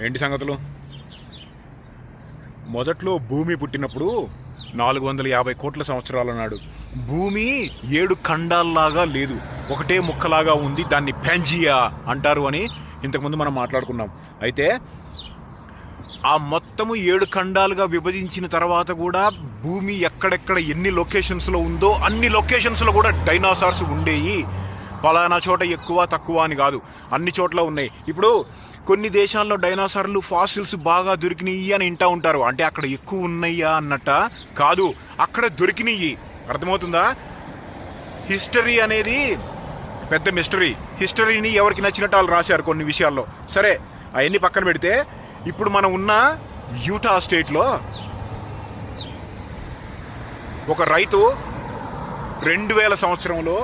ఏంటి సంగతులు? మొదట్లో భూమి పుట్టినప్పుడు 450 కోట్ల సంవత్సరాల నాడు భూమి 7 ఖండాల్లాగా లేదు, ఒకటే ముక్కలాగా ఉంది. దాన్ని ప్యాంజియా అంటారు అని ఇంతకుముందు మనం మాట్లాడుకున్నాం. అయితే ఆ మొత్తము 7 ఖండాలుగా విభజించిన తర్వాత కూడా భూమి ఎక్కడెక్కడ ఎన్ని లొకేషన్స్లో ఉందో అన్ని లొకేషన్స్లో కూడా డైనోసార్స్ ఉండేవి. పలానా చోట ఎక్కువ తక్కువ అని కాదు, అన్ని చోట్ల ఉన్నాయి. ఇప్పుడు కొన్ని దేశాల్లో డైనోసార్లు ఫాసిల్స్ బాగా దొరికినాయి అని వింటూ ఉంటారు. అంటే అక్కడ ఎక్కువ ఉన్నాయా అన్నట్ట కాదు, అక్కడ దొరికినాయి. అర్థమవుతుందా? హిస్టరీ అనేది పెద్ద మిస్టరీ. హిస్టరీని ఎవరికి నచ్చినట్టు వాళ్ళు రాశారు కొన్ని విషయాల్లో. సరే, అవన్నీ పక్కన పెడితే ఇప్పుడు మనం ఉన్న యూటా స్టేట్లో ఒక రైతు 2000 సంవత్సరంలో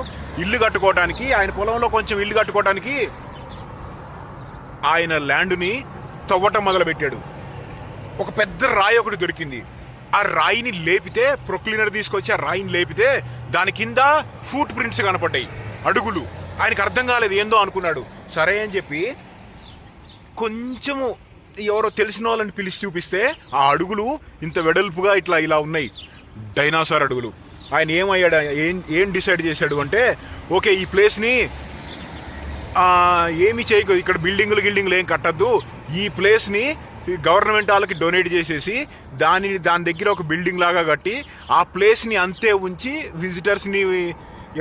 ఇల్లు కట్టుకోవడానికి, ఆయన పొలంలో కొంచెం ఇల్లు కట్టుకోవడానికి ఆయన ల్యాండ్ని తవ్వటం మొదలుపెట్టాడు. ఒక పెద్ద రాయి ఒకటి దొరికింది. ఆ రాయిని లేపితే, ప్రొక్లీనర్ తీసుకొచ్చి ఆ రాయిని లేపితే దాని కింద ఫుట్ ప్రింట్స్ కనపడ్డాయి, అడుగులు. ఆయనకు అర్థం కాలేదు, ఏందో అనుకున్నాడు. సరే అని చెప్పి కొంచెము ఎవరో తెలిసిన వాళ్ళని పిలిచి చూపిస్తే ఆ అడుగులు ఇంత వెడల్పుగా ఇలా ఉన్నాయి, డైనోసార్ అడుగులు. ఆయన ఏమయ్యాడు, ఏం డిసైడ్ చేశాడు అంటే, ఓకే ఈ ప్లేస్ని ఏమి చేయకు, ఇక్కడ బిల్డింగులు ఏం కట్టద్దు, ఈ ప్లేస్ని గవర్నమెంట్ వాళ్ళకి డొనేట్ చేసేసి దాని దగ్గర ఒక బిల్డింగ్ లాగా కట్టి ఆ ప్లేస్ని అంతే ఉంచి విజిటర్స్ని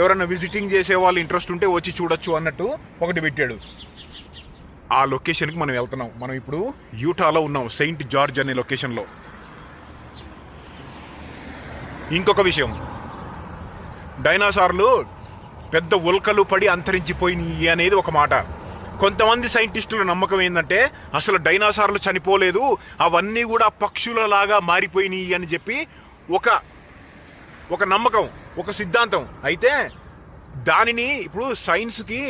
ఎవరైనా విజిటింగ్ చేసే వాళ్ళు ఇంట్రెస్ట్ ఉంటే వచ్చి చూడొచ్చు అన్నట్టు ఒకటి పెట్టాడు. ఆ లొకేషన్కి మనం వెళ్తున్నాం. మనం ఇప్పుడు యూటాలో ఉన్నాం, సెయింట్ జార్జ్ అనే లొకేషన్లో. ఇంకొక విషయం, డైనోసార్లు పెద్ద ఉల్కలు పడి అంతరించిపోయినాయి అనేది ఒక మాట. కొంతమంది సైంటిస్టుల నమ్మకం ఏంటంటే అసలు డైనోసార్లు చనిపోలేదు, అవన్నీ కూడా పక్షులలాగా మారిపోయినాయి అని చెప్పి ఒక నమ్మకం, ఒక సిద్ధాంతం. అయితే దానిని ఇప్పుడు సైన్స్కి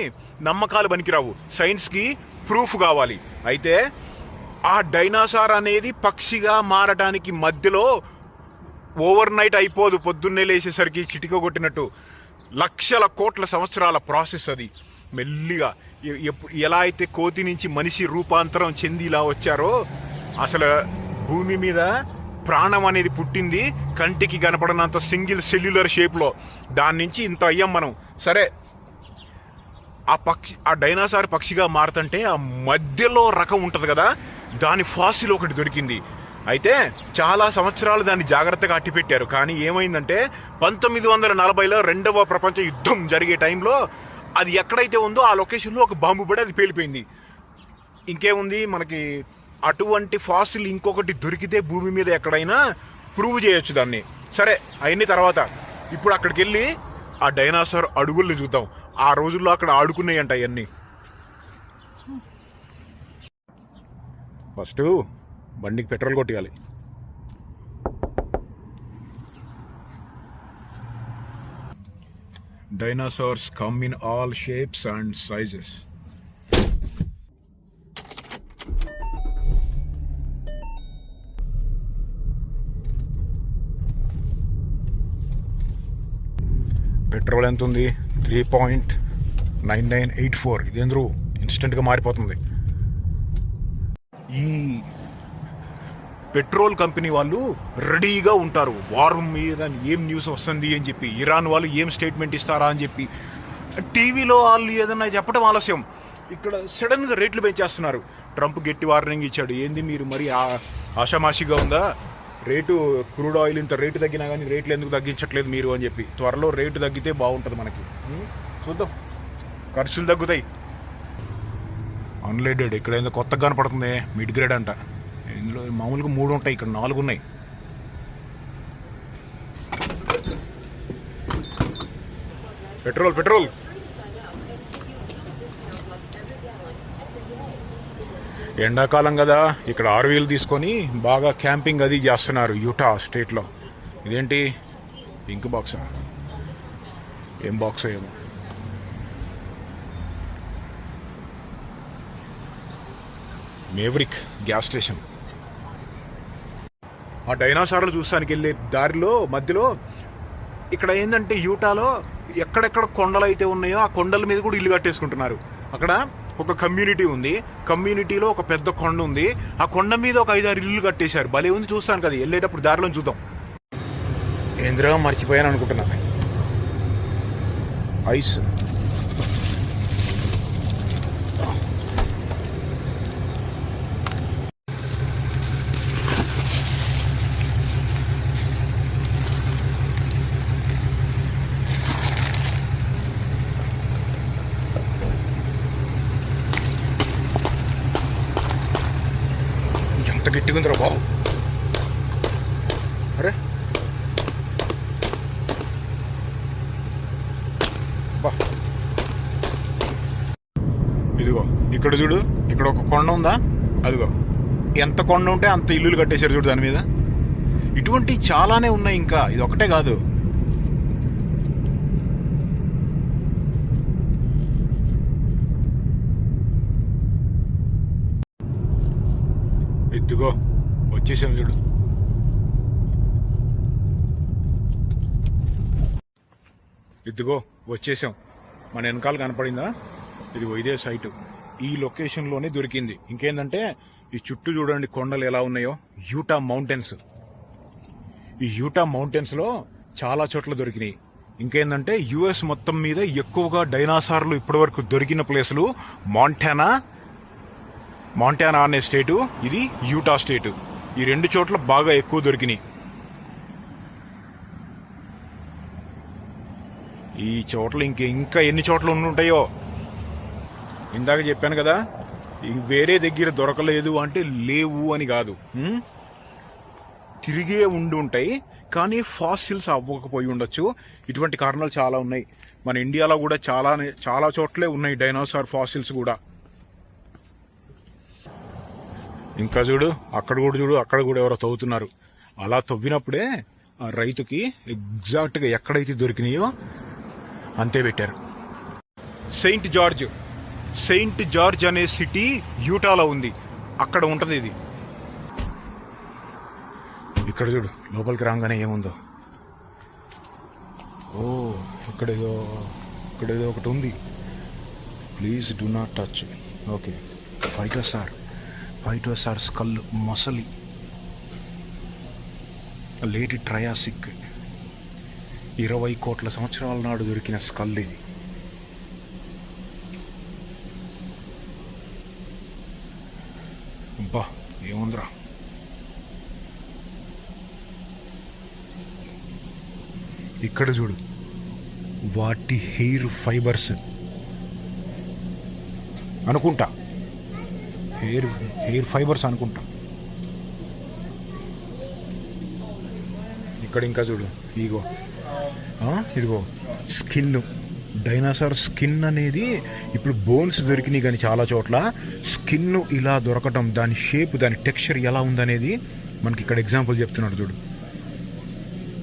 నమ్మకాలు పనికిరావు, సైన్స్కి ప్రూఫ్ కావాలి. అయితే ఆ డైనోసార్ అనేది పక్షిగా మారటానికి మధ్యలో ఓవర్ నైట్ అయిపోదు, పొద్దున్నే లేచేసరికి చిటిక కొట్టినట్టు లక్షల కోట్ల సంవత్సరాల ప్రాసెస్ అది. మెల్లిగా ఎలా అయితే కోతి నుంచి మనిషి రూపాంతరం చెంది ఇలా వచ్చారో, అసలు భూమి మీద ప్రాణం అనేది పుట్టింది కంటికి కనపడనంత సింగిల్ సెల్యులర్ షేప్లో. దాని నుంచి ఇంత అయ్యాం మనం. సరే, ఆ డైనోసార్ పక్షిగా మారుతుంటే ఆ మధ్యలో రకం ఉంటుంది కదా, దాని ఫాసిల్ ఒకటి దొరికింది. అయితే చాలా సంవత్సరాలు దాన్ని జాగ్రత్తగా అట్టిపెట్టారు. కానీ ఏమైందంటే 1940లో 2వ ప్రపంచ యుద్ధం జరిగే టైంలో అది ఎక్కడైతే ఉందో ఆ లొకేషన్లో ఒక బాంబు పడి అది పేలిపోయింది. ఇంకేముంది మనకి, అటువంటి ఫాసిల్ ఇంకొకటి దొరికితే భూమి మీద ఎక్కడైనా ప్రూవ్ చేయొచ్చు దాన్ని. సరే, అవన్నీ తర్వాత. ఇప్పుడు అక్కడికి వెళ్ళి ఆ డైనోసార్ అడుగుల్ని చూద్దాం. ఆ రోజుల్లో అక్కడ ఆడుకున్నాయి అంట అవన్నీ. ఫస్ట్ బండికి పెట్రోల్ కొట్టియాలి. Dinosaurs come in all shapes and sizes. Petrol ఎంత ఉంది? 3.9984. ఇదేంద్రు ఇన్స్టెంట్గా మారిపోతుంది. ఈ పెట్రోల్ కంపెనీ వాళ్ళు రెడీగా ఉంటారు, వార్ మీద ఏం న్యూస్ వస్తుంది అని చెప్పి, ఇరాన్ వాళ్ళు ఏం స్టేట్మెంట్ ఇస్తారా అని చెప్పి. టీవీలో వాళ్ళు ఏదన్నా చెప్పడం ఆలస్యం, ఇక్కడ సడన్గా రేట్లు పెంచేస్తున్నారు. ట్రంప్ గట్టి వార్నింగ్ ఇచ్చాడు, ఏంది మీరు మరి ఆషామాషిగా ఉందా, రేటు క్రూడ్ ఆయిల్ ఇంత రేటు తగ్గినా కానీ రేట్లు ఎందుకు తగ్గించట్లేదు మీరు అని చెప్పి. త్వరలో రేటు తగ్గితే బాగుంటుంది మనకి. చూద్దాం, ఖర్చులు తగ్గుతాయి. అన్లిమిటెడ్ ఇక్కడ ఏందో కొత్తగా కనపడుతుంది, మిడ్ గ్రేడ్ అంట. ఇందులో మామూలుగా 3 ఉంటాయి, ఇక్కడ 4 ఉన్నాయి. పెట్రోల్ ఎండాకాలం కదా, ఇక్కడ RVలు తీసుకొని బాగా క్యాంపింగ్ అది చేస్తున్నారు యూటా స్టేట్లో. ఇదేంటి పింక్ బాక్సా, ఏం బాక్స్ ఏమో. Maverick gas station. ఆ డైనోసార్లు చూస్తానికి వెళ్ళే దారిలో మధ్యలో ఇక్కడ ఏంటంటే యూటాలో ఎక్కడెక్కడ కొండలు అయితే ఉన్నాయో ఆ కొండల మీద కూడా ఇల్లు కట్టేసుకుంటున్నారు. అక్కడ ఒక కమ్యూనిటీ ఉంది. కమ్యూనిటీలో ఒక పెద్ద కొండ ఉంది. ఆ కొండ మీద ఒక 5-6 ఇల్లు కట్టేశారు. భలే ఉంది, చూస్తాను కదా, వెళ్ళేటప్పుడు దారిలో చూద్దాం. ఏంద్రా మర్చిపోయాను అనుకుంటున్నా. ఐస్ ఎంత గట్టిగా ఉందిరా బాబు. అరే బా, ఇదిగో ఇక్కడ చూడు, ఇక్కడ ఒక కొండ ఉందా, అదిగో ఎంత కొండ ఉంటే అంత ఇల్లులు కట్టేశారు చూడు దాని మీద. ఇటువంటి చాలానే ఉన్నాయి, ఇంకా ఇది ఒకటే కాదు. ఇదిగో వచ్చేసాం చూడు. ఇదిగో వచ్చేసాం, మన వెనకాల కనపడిందా, ఇదిగో ఇదే సైటు. ఈ లొకేషన్లోనే దొరికింది. ఇంకేందంటే ఈ చుట్టూ చూడండి కొండలు ఎలా ఉన్నాయో, యూటా మౌంటైన్స్. ఈ యూటా మౌంటైన్స్లో చాలా చోట్ల దొరికినాయి. ఇంకేందంటే యుఎస్ మొత్తం మీద ఎక్కువగా డైనాసార్లు ఇప్పటివరకు దొరికిన ప్లేసులు మాంటానా అనే స్టేటు, ఇది యూటా స్టేటు. ఈ 2 చోట్ల బాగా ఎక్కువ దొరికినాయి. ఈ చోట్ల ఇంకా ఎన్ని చోట్ల ఉండుంటాయో. ఇందాక చెప్పాను కదా, వేరే దగ్గర దొరకలేదు అంటే లేవు అని కాదు, తిరిగే ఉండి ఉంటాయి, కానీ ఫాసిల్స్ అవ్వకపోయి ఉండొచ్చు. ఇటువంటి కారణాలు చాలా ఉన్నాయి. మన ఇండియాలో కూడా చాలా చోట్లే ఉన్నాయి డైనోసార్ ఫాసిల్స్ కూడా. ఇంకా చూడు, అక్కడ కూడా ఎవరో తవ్వుతున్నారు. అలా తవ్వినప్పుడే ఆ రైతుకి ఎగ్జాక్ట్గా ఎక్కడైతే దొరికినాయో అంతే పెట్టారు. సెయింట్ జార్జ్ అనే సిటీ యూటాలో ఉంది, అక్కడ ఉంటుంది ఇది. ఇక్కడ చూడు, లోపలికి రాగానే ఏముందో. ఓ, ఇక్కడేదో ఒకటి ఉంది. Please do not touch. Okay, phytosaur skull, మొసలి, లేట్ ట్రయాసిక్, 20 కోట్ల సంవత్సరాల నాడు దొరికిన స్కల్ ఇది. అబ్బా ఏముందిరా. ఇక్కడ చూడు, వాటి హెయిర్ ఫైబర్స్ అనుకుంటా, హెయిర్ ఫైబర్స్ అనుకుంటా. ఇక్కడ ఇంకా చూడు, ఇదిగో స్కిన్, డైనోసార్ స్కిన్ అనేది ఇప్పుడు బోన్స్ దొరికినాయి, కానీ చాలా చోట్ల స్కిన్ ఇలా దొరకటం, దాని షేప్, దాని టెక్స్చర్ ఎలా ఉందనేది మనకి ఇక్కడ ఎగ్జాంపుల్ చెప్తున్నాడు చూడు.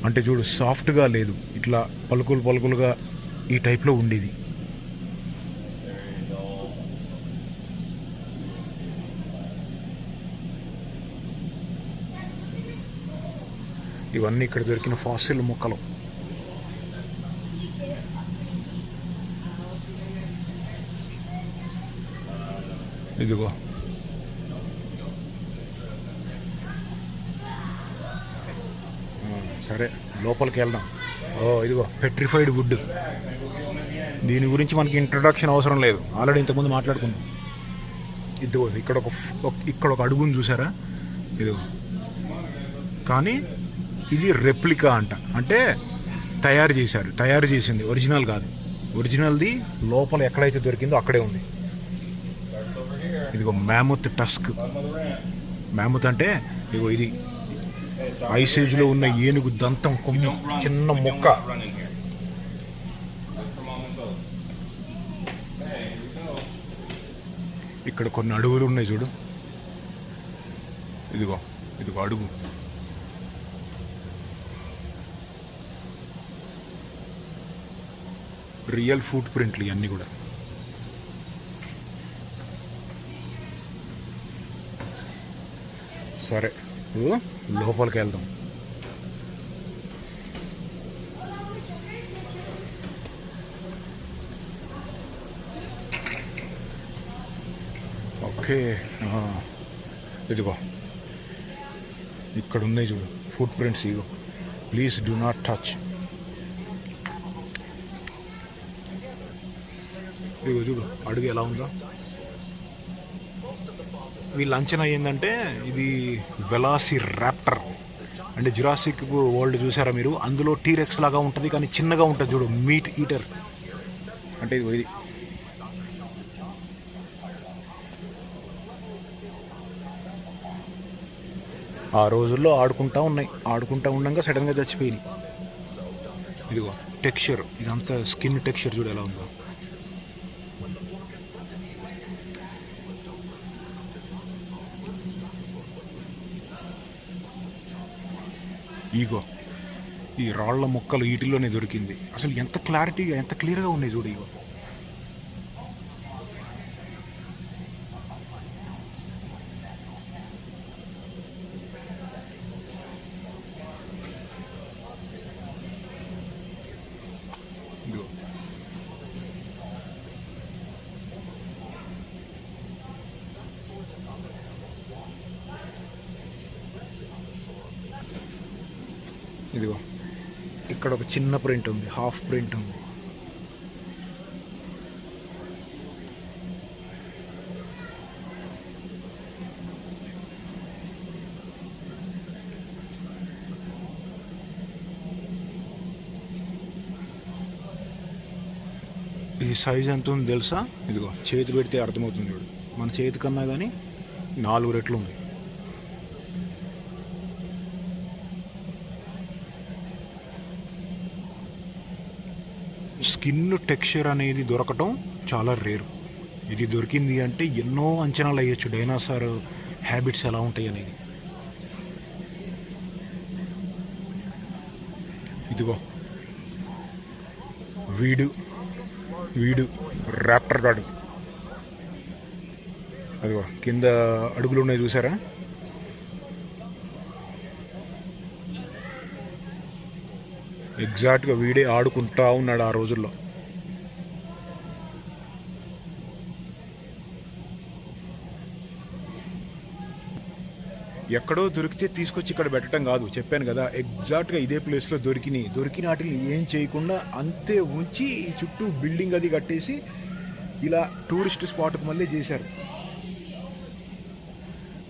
అంటే చూడు, సాఫ్ట్గా లేదు, ఇట్లా పలుకులుగా ఈ టైప్లో ఉండేది. ఇవన్నీ ఇక్కడ దొరికిన ఫాసిల్ మొక్కలు. ఇదిగో సరే, లోపలికి వెళ్దాం. ఇదిగో పెట్రిఫైడ్ వుడ్. దీని గురించి మనకి ఇంట్రడక్షన్ అవసరం లేదు, ఆల్రెడీ ఇంతకుముందు మాట్లాడుకుందాం. ఇదిగో ఇక్కడ ఒక అడుగుని చూసారా, ఇదిగో. కానీ ఇది రెప్లికా అంటే తయారు చేసింది, ఒరిజినల్ కాదు. ఒరిజినల్ది లోపల ఎక్కడైతే దొరికిందో అక్కడే ఉంది. ఇదిగో మ్యామత్ టస్క్. మ్యామత్ అంటే ఇదిగో ఇది ఐసేజ్లో ఉన్న ఏనుగు దంతం కొమ్ము, చిన్న మొక్క. ఇక్కడ కొన్ని అడుగులు ఉన్నాయి చూడు, ఇదిగో అడుగు. రియల్ ఫుట్ ప్రింట్లు ఇవన్నీ కూడా. సరే, లోపలికి వెళ్దాం. ఓకే. ఇదిగో ఇక్కడ ఉన్నాయి చూడు foot prints. Ego please do not touch. ఇదిగో చూడు అడుగు ఎలా ఉందో. వీళ్ళ అంచనా ఏంటంటే ఇది వెలాసి ర్యాప్టర్ అంటే జురాసిక్ వరల్డ్ చూసారా మీరు, అందులో టీరెక్స్ లాగా ఉంటుంది కానీ చిన్నగా ఉంటుంది చూడు, మీట్ ఈటర్ అంటే ఇది. ఆ రోజుల్లో ఆడుకుంటా ఉండగా సడన్గా చచ్చిపోయినాయి. ఇదిగో టెక్స్చర్, ఇదంతా స్కిన్ టెక్స్చర్ చూడు ఎలా ఉందో. ఈగో ఈ రాళ్ల మొక్కలు వీటిల్లోనే దొరికింది. అసలు ఎంత క్లారిటీగా ఎంత క్లియర్గా ఉన్నాయి చూడు. ఇగో ఇదిగో ఇక్కడ ఒక చిన్న ప్రింట్ ఉంది, హాఫ్ ప్రింట్ ఉంది. ఈ సైజ్ ఎంత ఉంది తెలుసా? ఇదిగో చేతి పెడితే అర్థమవుతుంది చూడు, మన చేతి కన్నా కానీ 4 రెట్లు ఉంది. స్కిన్ టెక్స్చర్ అనేది దొరకటం చాలా రేరు. ఇది దొరికింది అంటే ఎన్నో అంచనాలు అయ్యొచ్చు డైనోసార్ హ్యాబిట్స్ ఎలా ఉంటాయి అనేది. ఇదిగో వీడు ర్యాప్టర్ గాడు. అదిగో కింద అడుగులు ఉన్నాయి చూసారా? ఎగ్జాక్ట్గా వీడే ఆడుకుంటా ఉన్నాడు ఆ రోజుల్లో. ఎక్కడో దొరికితే తీసుకొచ్చి ఇక్కడ పెట్టడం కాదు, చెప్పాను కదా, ఎగ్జాక్ట్గా ఇదే ప్లేస్లో దొరికిన వాటిని ఏం చేయకుండా అంతే ఉంచి చుట్టూ బిల్డింగ్ అది కట్టేసి ఇలా టూరిస్ట్ స్పాట్కి మళ్ళీ చేశారు.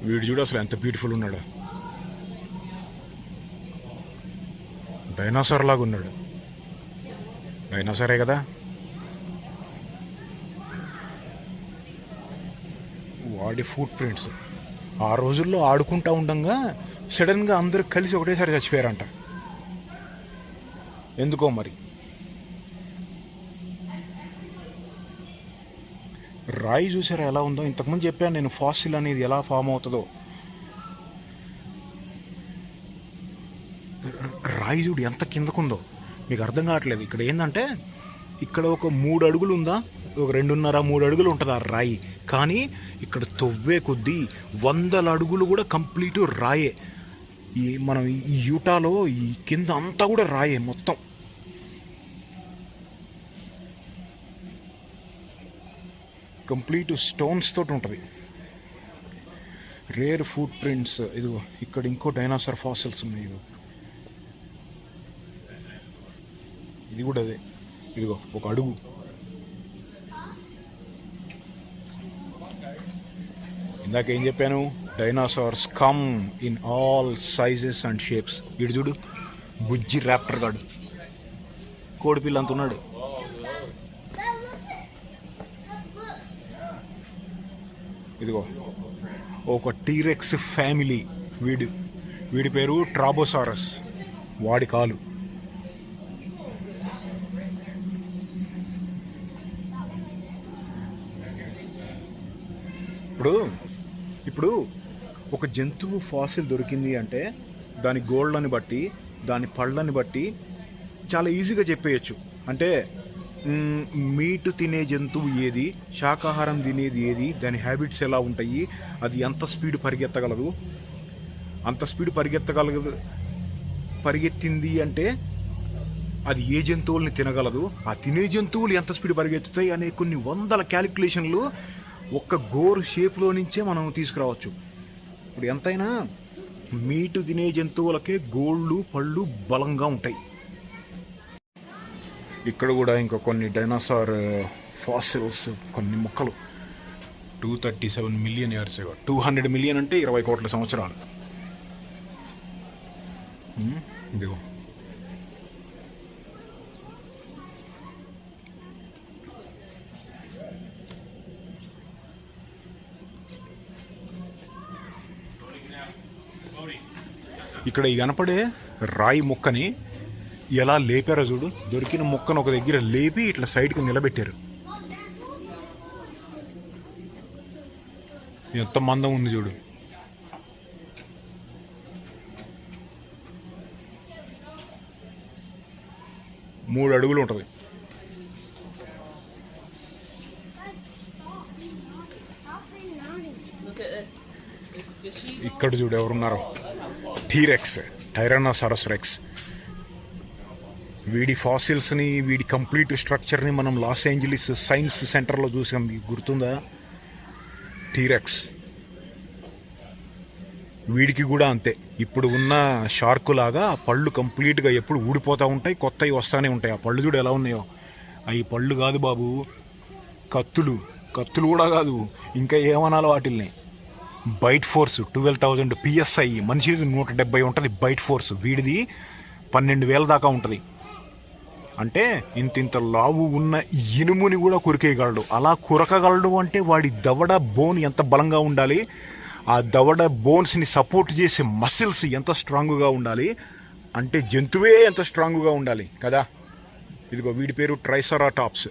వీడు చూడు అసలు ఎంత బ్యూటిఫుల్ ఉన్నాడు, డైనోసార్ లాగా ఉన్నాడు. డైనోసారే కదా. వాడి ఫుట్ ప్రింట్స్ ఆ రోజుల్లో ఆడుకుంటా ఉండగా సడన్గా అందరూ కలిసి ఒకటేసారి చచ్చిపోయారంట. ఎందుకో మరి. రాయి చూసారా ఎలా ఉందో? ఇంతకుముందు చెప్పాను నేను ఫాసిల్ అనేది ఎలా ఫామ్ అవుతుందో. రాయి చూడు ఎంత కిందకుందో, మీకు అర్థం కావట్లేదు. ఇక్కడ ఏంటంటే ఇక్కడ ఒక 3 అడుగులు ఉందా, ఒక 2.5-3 అడుగులు ఉంటుంది ఆ రాయి, కానీ ఇక్కడ తవ్వే కొద్దీ 100 అడుగులు కూడా కంప్లీట్ రాయే. మనం ఈ యూటాలో ఈ కింద అంతా కూడా రాయే మొత్తం. కంప్లీట్ స్టోన్స్ తోటి ఉంటుంది. Rare foot prints. ఇదిగో ఇక్కడ ఇంకో డైనోసార్ ఫాసిల్స్ ఉన్నాయి. ఇది కూడా అదే. ఇదిగో ఒక అడుగు. ఇందాక ఏం చెప్పాను? Dinosaurs come in all sizes and shapes. ఇటు చూడు బుజ్జి ర్యాప్టర్ గాడు, కోడిపిల్ల అంత ఉన్నాడు. ఇదిగో ఒక టీరెక్స్ ఫ్యామిలీ. వీడి పేరు ట్రాబోసారస్. వాడి కాలు. ఇప్పుడు ఒక జంతువు ఫాసిల్ దొరికింది అంటే దాని గోళ్ళని బట్టి, దాని పళ్ళని బట్టి చాలా ఈజీగా చెప్పేయచ్చు. అంటే మీటు తినే జంతువు ఏది, శాకాహారం తినేది ఏది, దాని హ్యాబిట్స్ ఎలా ఉంటాయి, అది ఎంత స్పీడ్ పరిగెత్తగలదు, అంత స్పీడ్ పరిగెత్తింది అంటే అది ఏ జంతువుల్ని తినగలదు, ఆ తినే జంతువులు ఎంత స్పీడ్ పరిగెత్తుతాయి అనే కొన్ని వందల క్యాలిక్యులేషన్లు ఒక్క గోరు షేప్లో నుంచే మనం తీసుకురావచ్చు. ఇప్పుడు ఎంతైనా మీటు తినే జంతువులకే గోళ్ళు పళ్ళు బలంగా ఉంటాయి. ఇక్కడ కూడా ఇంకా కొన్ని డైనోసార్ ఫాసిల్స్, కొన్ని మొక్కలు 237 మిలియన్ ఇయర్స్, 200 మిలియన్ అంటే 20 కోట్ల సంవత్సరాలు. ఇదిగో ఇక్కడ ఈ కనపడే రాయి మొక్కని ఎలా లేపారో చూడు. దొరికిన మొక్కను ఒక దగ్గర లేపి ఇట్లా సైడ్కి నిలబెట్టారు. ఎంత మందం ఉంది చూడు. మూడు అడుగులు ఉంటుంది. ఇక్కడ చూడు ఎవరున్నారో. T rex, tyrannosaurus rex. వీడి ఫాసిల్స్ని, వీడి కంప్లీట్ స్ట్రక్చర్ని మనం లాస్ ఏంజలీస్ సైన్స్ సెంటర్లో చూసాం. మీకు గుర్తుందా? టీరెక్స్. వీడికి కూడా అంతే. ఇప్పుడు ఉన్న షార్క్ లాగా ఆ పళ్ళు కంప్లీట్గా ఎప్పుడు ఊడిపోతూ ఉంటాయి, కొత్తవి వస్తూనే ఉంటాయి. ఆ పళ్ళు చూడు ఎలా ఉన్నాయో. అవి పళ్ళు కాదు బాబు, కత్తులు. కత్తులు కూడా కాదు, ఇంకా ఏమనాలో వాటిల్ని. Byte force 12,000 PSI. మనిషిది 170 ఉంటుంది బైట్ ఫోర్స్. వీడిది 12,000 దాకా ఉంటుంది. అంటే ఇంత లావు ఉన్న ఇనుముని కూడా కొరికేయగలడు. అలా కొరకగలడు అంటే వాడి దవడ బోన్ ఎంత బలంగా ఉండాలి, ఆ దవడ బోన్స్ని సపోర్ట్ చేసే మసిల్స్ ఎంత స్ట్రాంగ్గా ఉండాలి, అంటే జంతువే ఎంత స్ట్రాంగ్గా ఉండాలి కదా. ఇదిగో వీడి పేరు ట్రైసెరాటాప్స్.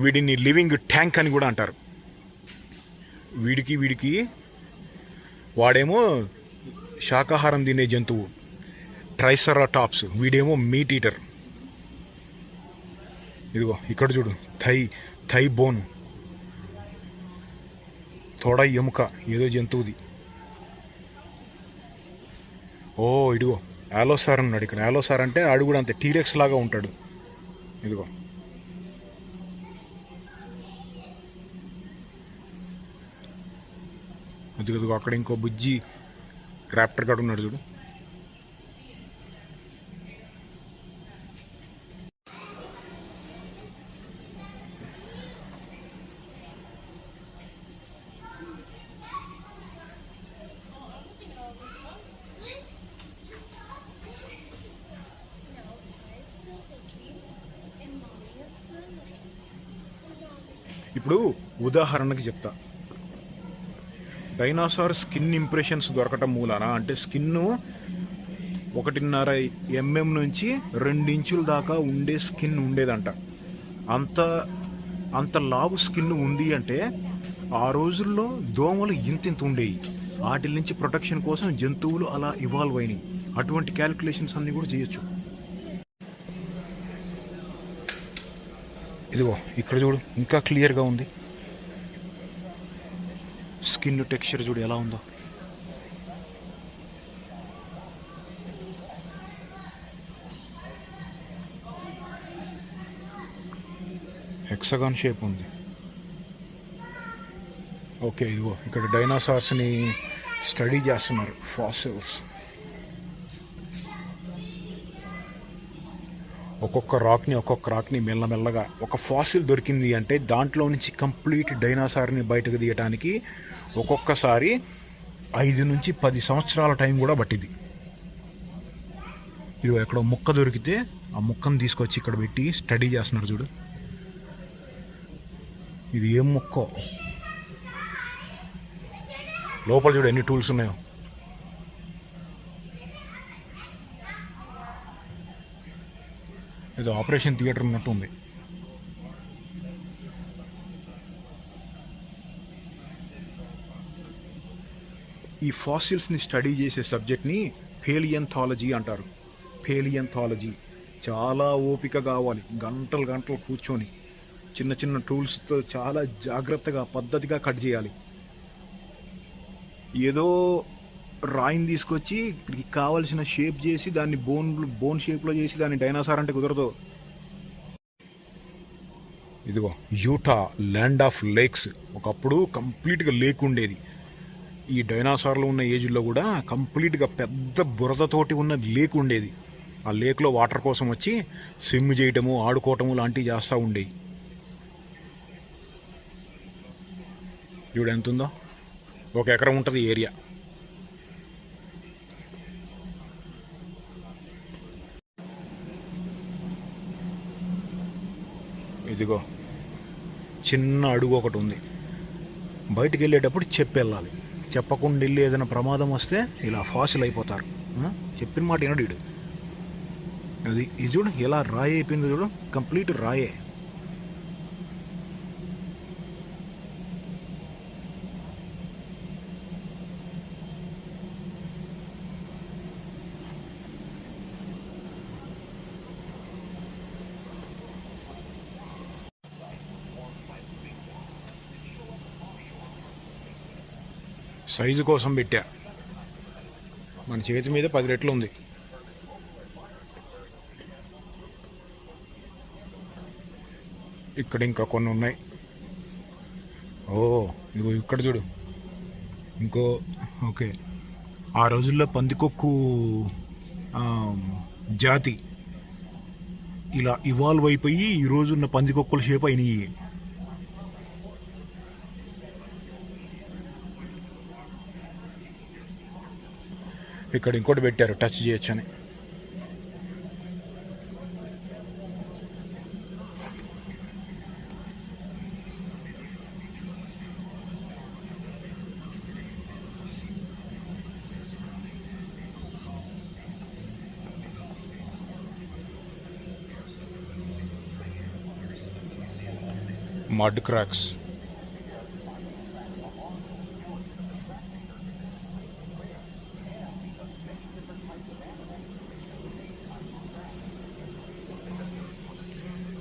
వీడిని లివింగ్ ట్యాంక్ అని కూడా అంటారు. వీడికి వాడేమో శాకాహారం తినే జంతువు ట్రైసెరాటాప్స్, వీడేమో మీట్ ఈటర్. ఇదిగో ఇక్కడ చూడు, థై బోన్, తోడ ఎముక ఏదో జంతువుది. ఓ ఇదిగో ఆలోసార్ ఉన్నాడు ఇక్కడ. ఆలోసార్ అంటే ఆడు కూడా అంతే, టీరెక్స్ లాగా ఉంటాడు. ఇదిగో ఇదిగో అక్కడ ఇంకో బుజ్జి ర్యాప్టర్ గడు ఉన్నాడు చూడు. ఇప్పుడు ఉదాహరణకి చెప్తా. డైనోసార్ స్కిన్ ఇంప్రెషన్స్ దొరకటం మూలాన, అంటే స్కిన్ 1.5 mm నుంచి 2 ఇంచుల దాకా ఉండే స్కిన్ ఉండేదంట. అంత లావు స్కిన్ ఉంది అంటే ఆ రోజుల్లో దోమలు ఇంతింత ఉండేవి. వాటి నుంచి ప్రొటెక్షన్ కోసం జంతువులు అలా ఇవాల్వ్ అయినాయి. అటువంటి క్యాలిక్యులేషన్స్ అన్నీ కూడా చేయొచ్చు. ఇదిగో ఇక్కడ చూడు, ఇంకా క్లియర్గా ఉంది. స్కిన్ టెక్స్చర్ చూడు ఎలా ఉందో. హెక్సగాన్ షేప్ ఉంది. ఓకే ఇదిగో ఇక్కడ డైనోసార్స్ని స్టడీ చేస్తున్నారు, ఫాసిల్స్. ఒక్కొక్క రాక్ని మెల్లమెల్లగా ఒక ఫాసిల్ దొరికింది అంటే దాంట్లో నుంచి కంప్లీట్ డైనోసార్ని బయటకు తీయటానికి ఒక్కొక్కసారి 5 నుంచి 10 సంవత్సరాల టైం కూడా పట్టింది. ఇది ఎక్కడో ముక్క దొరికితే ఆ ముక్కను తీసుకొచ్చి ఇక్కడ పెట్టి స్టడీ చేస్తున్నారు చూడు. ఇది ఏం ముక్కో, లోపల చూడు ఎన్ని టూల్స్ ఉన్నాయో. ఇది ఆపరేషన్ థియేటర్ ఉన్నట్టు ఉంది. ఈ ఫాసిల్స్ని స్టడీ చేసే సబ్జెక్ట్ని పేలియంథాలజీ అంటారు. పేలియంథాలజీ చాలా ఓపిక కావాలి, గంటలు కూర్చొని చిన్న టూల్స్తో చాలా జాగ్రత్తగా పద్ధతిగా కట్ చేయాలి. ఏదో రాయిని తీసుకొచ్చి ఇక్కడికి కావలసిన షేప్ చేసి దాన్ని బోన్ షేప్లో చేసి దాన్ని డైనోసార్ అంటే కుదరదు. ఇదిగో యూటా ల్యాండ్ ఆఫ్ లేక్స్. ఒకప్పుడు కంప్లీట్గా లేక్ ఉండేది. ఈ డైనాసార్లు ఉన్న ఏజ్లో కూడా కంప్లీట్గా పెద్ద బురదతోటి ఉన్న లేక్ ఉండేది. ఆ లేక్లో వాటర్ కోసం వచ్చి స్విమ్ చేయటము, ఆడుకోవటము లాంటివి చేస్తూ ఉండేవి. చూడు ఎంత ఉందో, 1 ఎకరం ఉంటుంది ఏరియా. ఇదిగో చిన్న అడుగు ఒకటి ఉంది. బయటికి వెళ్ళేటప్పుడు వెళ్ళాలి. చెప్పకుండా వెళ్ళి ఏదైనా ప్రమాదం వస్తే ఇలా ఫాసిల్ అయిపోతారు. చెప్పిన మాట వినడు వీడు. ఇది చూడు ఎలా రాయి అయిపోయింది చూడు, కంప్లీట్ రాయే. సైజు కోసం పెట్టా. మన చేతి మీద 10 రెట్లు ఉంది. ఇక్కడ ఇంకా కొన్ని ఉన్నాయి. ఇదిగో ఇక్కడ చూడు ఇంకో. ఓకే, ఆ రోజుల్లో పందికొక్కు జాతి ఇలా ఇవాల్వ్ అయిపోయి ఈ రోజున్న పందికొక్కుల షేప్ అయినాయి. ఇక్కడ ఇంకోటి పెట్టారు టచ్ చేయొచ్చని. Mud cracks.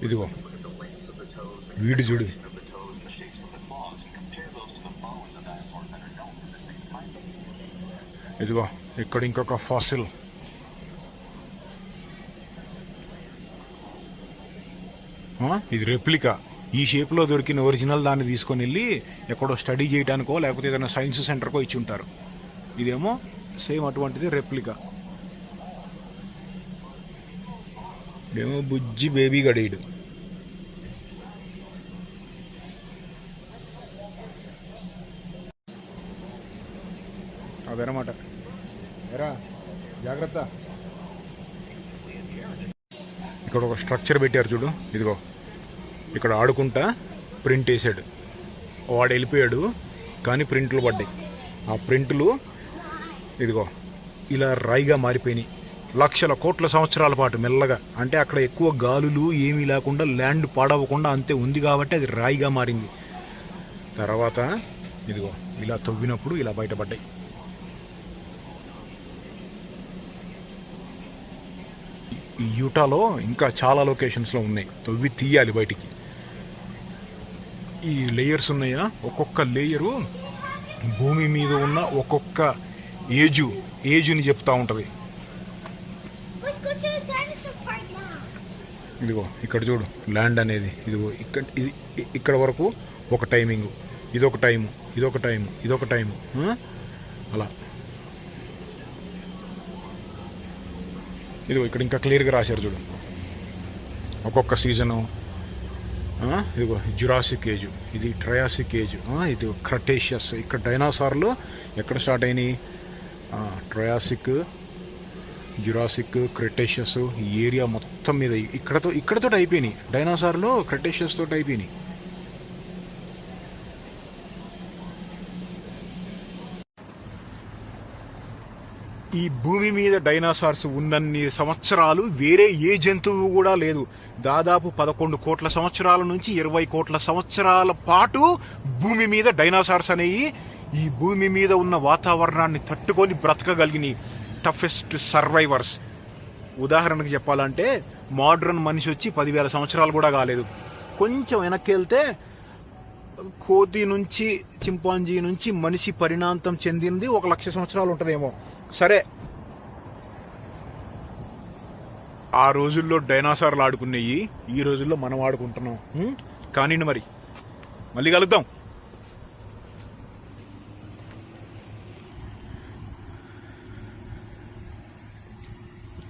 ఇదిగో వీడు చూడు, ఇదిగో ఇక్కడ ఇంకొక ఫాసిల్. ఇది రెప్లికా. ఈ షేప్లో దొరికిన ఒరిజినల్ దాన్ని తీసుకొని వెళ్ళి ఎక్కడో స్టడీ చేయడానికో లేకపోతే ఏదైనా సైన్స్ సెంటర్కో ఇచ్చి ఉంటారు. ఇదేమో సేమ్ అటువంటిది రెప్లికా. ఇదేమో బుజ్జి బేబీ గడీడు. అదనమాట. ఎరా జాగ్రత్త. ఇక్కడ ఒక స్ట్రక్చర్ పెట్టారు చూడు. ఇదిగో ఇక్కడ ఆడుకుంటా ప్రింట్ వేసాడు. వాడు వెళ్ళిపోయాడు కానీ ప్రింట్లు పడ్డాయి. ఆ ప్రింట్లు ఇదిగో ఇలా రాయిగా మారిపోయినాయి. లక్షల కోట్ల సంవత్సరాల పాటు మెల్లగా, అంటే అక్కడ ఎక్కువ గాలులు ఏమీ లేకుండా ల్యాండ్ పాడవకుండా అంతే ఉంది కాబట్టి అది రాయిగా మారింది. తర్వాత ఇదిగో ఇలా తవ్వినప్పుడు ఇలా బయటపడ్డాయి. ఈ యూటాలో ఇంకా చాలా లొకేషన్స్లో ఉన్నాయి, తవ్వి తీయాలి బయటికి. ఈ లేయర్స్ ఉన్నాయా, ఒక్కొక్క లేయరు భూమి మీద ఉన్న ఒక్కొక్క ఏజుని చెప్తూ ఉంటుంది. ఇదిగో ఇక్కడ చూడు ల్యాండ్ అనేది. ఇదిగో ఇక్కడ వరకు ఒక టైమింగు, ఇదొక టైము, ఇదొక టైము, ఇదొక టైము, అలా. ఇదిగో ఇక్కడ ఇంకా క్లియర్గా రాశారు చూడు ఒక్కొక్క సీజను. ఇదిగో జురాసిక్ ఏజ్, ఇది ట్రయాసిక్ ఏజ్, ఇది క్రటేషియస్. ఇక్కడ డైనాసార్లు ఎక్కడ స్టార్ట్ అయినాయి? Triassic, Jurassic, Cretaceous. ఈ ఏరియా మొత్తం మీద ఇక్కడతో అయిపోయినాయి డైనాసార్లు. క్రెటేషియస్ తోటి అయిపోయినాయి. ఈ భూమి మీద డైనాసార్స్ ఉన్నన్ని సంవత్సరాలు వేరే ఏ జంతువు కూడా లేదు. దాదాపు 11 కోట్ల సంవత్సరాల నుంచి 20 కోట్ల సంవత్సరాల పాటు భూమి మీద డైనాసార్స్ అనేవి ఈ భూమి మీద ఉన్న వాతావరణాన్ని తట్టుకొని బ్రతకగలిగినాయి. Toughest survivors. ఉదాహరణకు చెప్పాలంటే మోడ్రన్ మనిషి వచ్చి 10,000 సంవత్సరాలు కూడా కాలేదు. కొంచెం వెనక్కి వెళ్తే కోతి నుంచి, చింపాంజీ నుంచి మనిషి పరిణామం చెందింది 1,00,000 సంవత్సరాలు ఉంటుందేమో. సరే, ఆ రోజుల్లో డైనాసార్లు ఆడుకునేవి, ఈ రోజుల్లో మనం ఆడుకుంటున్నాం. కానివ్వండి మరి, మళ్ళీ కలుద్దాం.